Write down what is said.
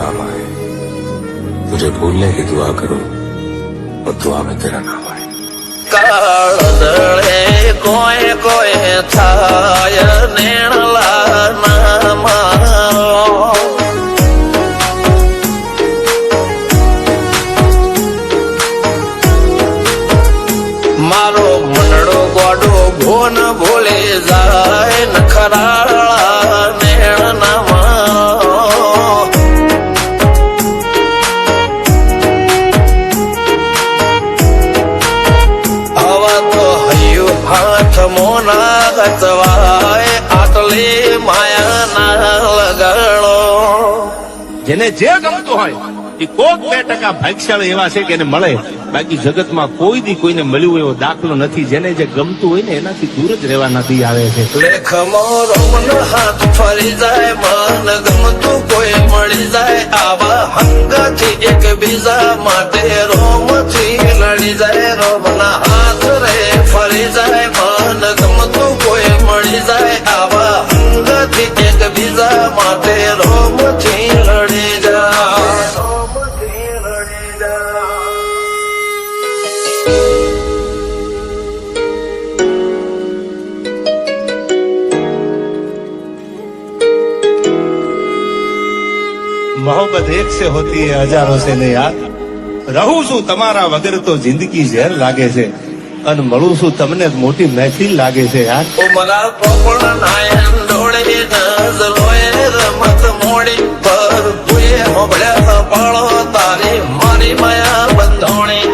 काम आए। तुझे भूलने की दुआ करूं और दुआ में तेरा नाम आए। काळदळे कोय कोय थाय नेणला नाम मारो मनडो गोडो भोन भोले जाय नखराळा नेण नाम हाथ मोना गतवाय आटले माया ना લગાડો। જેને જે ગમતું હોય એ કોક 2% ભાગ્યશાળી એવા છે કે એને મળે, બાકી જગતમાં કોઈ દી કોઈને મળ્યું એવો દાખલો નથી। જેને જે ગમતું હોય ને એનાથી દૂર જ રહેવાનાથી આવે છે। લેખ મોરો મન હાથ ફરી જાય, મન ગમતું કોઈ મળી જાય, આવા હંગથી એકબીજા માટે રોમથી લડી જાય। રોમના હાથ રે ફરી જાય, મન ગમતું કોઈ મળી જાય, આવા હંગથી એકબીજા માટે રોમથી લડી જાય। રોમથી લડી જાય। मोहब्बत एक से होती है हजारों से नहीं यार। रहूं છું તમારા વગર તો જિંદગી ઝેર લાગે છે, અને મળું છું તમને મોટી મહેફિલ લાગે છે યાર। ઉમરા પોપણ નાયન ડોળે નજરોએ રમત મોડી પર ભૂએ હોબળ્યા પાળો તારી મારી માયા બંધોણી।